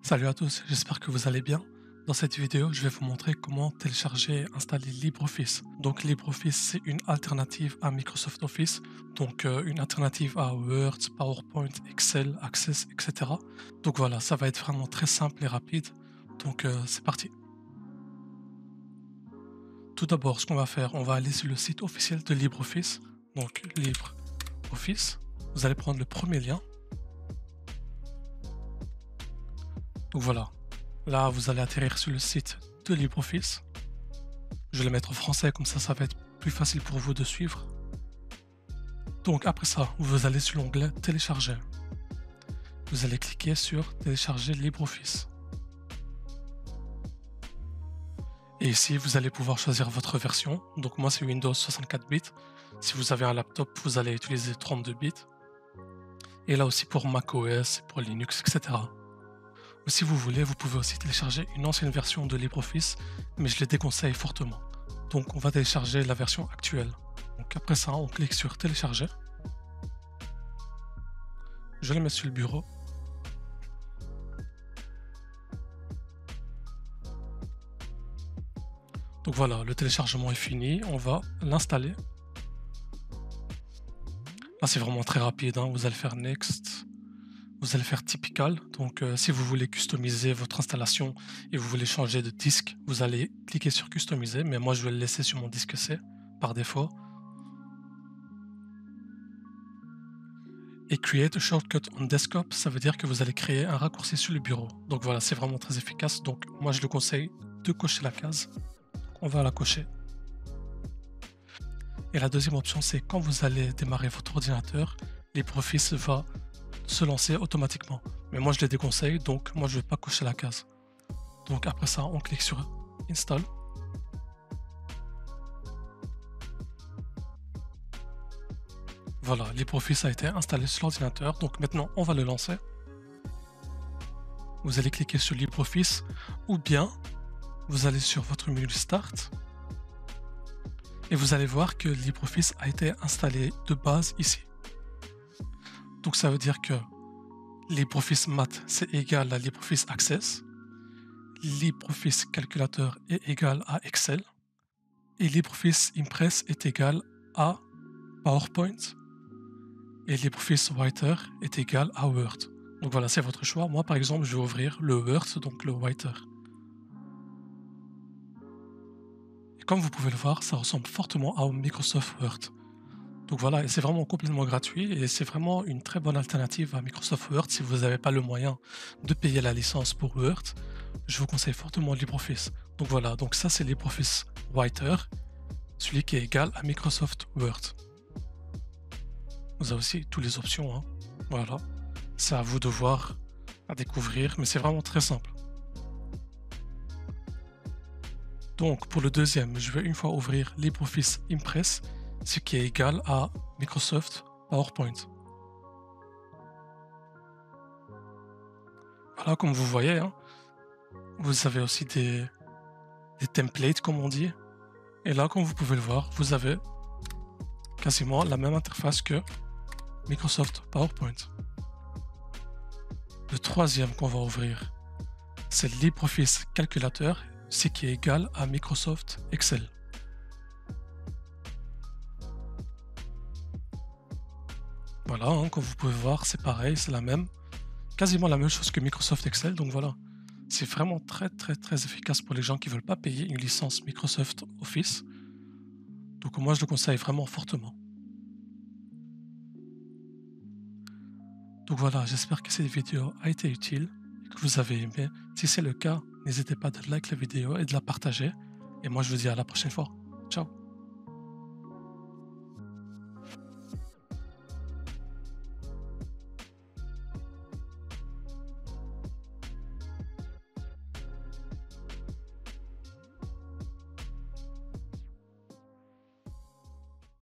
Salut à tous, j'espère que vous allez bien. Dans cette vidéo, je vais vous montrer comment télécharger et installer LibreOffice. Donc LibreOffice, c'est une alternative à Microsoft Office, donc une alternative à Word, PowerPoint, Excel, Access, etc. Donc voilà, ça va être vraiment très simple et rapide. Donc c'est parti. Tout d'abord, ce qu'on va faire, on va aller sur le site officiel de LibreOffice, donc LibreOffice. Vous allez prendre le premier lien. Donc voilà, là vous allez atterrir sur le site de LibreOffice. Je vais le mettre en français, comme ça va être plus facile pour vous de suivre. Donc après ça, vous allez sur l'onglet télécharger. Vous allez cliquer sur télécharger LibreOffice. Et ici, vous allez pouvoir choisir votre version. Donc moi, c'est Windows 64 bits. Si vous avez un laptop, vous allez utiliser 32 bits. Et là aussi pour macOS, pour Linux, etc. Ou si vous voulez, vous pouvez aussi télécharger une ancienne version de LibreOffice, mais je les déconseille fortement. Donc on va télécharger la version actuelle. Donc après ça, on clique sur télécharger. Je le mets sur le bureau. Donc voilà, le téléchargement est fini, on va l'installer. Là c'est vraiment très rapide, hein. Vous allez faire Next, vous allez faire Typical. Donc si vous voulez customiser votre installation et vous voulez changer de disque, vous allez cliquer sur Customiser, mais moi je vais le laisser sur mon disque C par défaut. Et Create a Shortcut on Desktop, ça veut dire que vous allez créer un raccourci sur le bureau. Donc voilà, c'est vraiment très efficace. Donc moi je le conseille de cocher la case. On va la cocher. Et la deuxième option, c'est quand vous allez démarrer votre ordinateur, LibreOffice va se lancer automatiquement. Mais moi je les déconseille, donc moi je ne vais pas cocher la case. Donc après ça, on clique sur Install. Voilà, LibreOffice a été installé sur l'ordinateur, donc maintenant on va le lancer. Vous allez cliquer sur LibreOffice ou bien vous allez sur votre menu Start et vous allez voir que LibreOffice a été installé de base ici. Donc ça veut dire que LibreOffice Math c'est égal à LibreOffice Access, LibreOffice Calculator est égal à Excel et LibreOffice Impress est égal à PowerPoint et LibreOffice Writer est égal à Word. Donc voilà, c'est votre choix. Moi par exemple, je vais ouvrir le Word, donc le Writer. Et comme vous pouvez le voir, ça ressemble fortement à Microsoft Word. Donc voilà, et c'est vraiment complètement gratuit et c'est vraiment une très bonne alternative à Microsoft Word si vous n'avez pas le moyen de payer la licence pour Word. Je vous conseille fortement LibreOffice. Donc voilà, donc ça c'est LibreOffice Writer, celui qui est égal à Microsoft Word. Vous avez aussi toutes les options, hein. Voilà, c'est à vous de voir, à découvrir, mais c'est vraiment très simple. Donc pour le deuxième, je vais une fois ouvrir LibreOffice Impress, ce qui est égal à Microsoft PowerPoint. Voilà, comme vous voyez, hein, vous avez aussi des templates, comme on dit. Et là, comme vous pouvez le voir, vous avez quasiment la même interface que Microsoft PowerPoint. Le troisième qu'on va ouvrir, c'est LibreOffice Calculator, ce qui est égal à Microsoft Excel. Voilà, hein, comme vous pouvez voir, c'est pareil, c'est quasiment la même chose que Microsoft Excel. Donc voilà, c'est vraiment très efficace pour les gens qui ne veulent pas payer une licence Microsoft Office. Donc moi, je le conseille vraiment fortement. Donc voilà, j'espère que cette vidéo a été utile et que vous avez aimé. Si c'est le cas, n'hésitez pas de liker la vidéo et de la partager. Et moi, je vous dis à la prochaine fois. Ciao!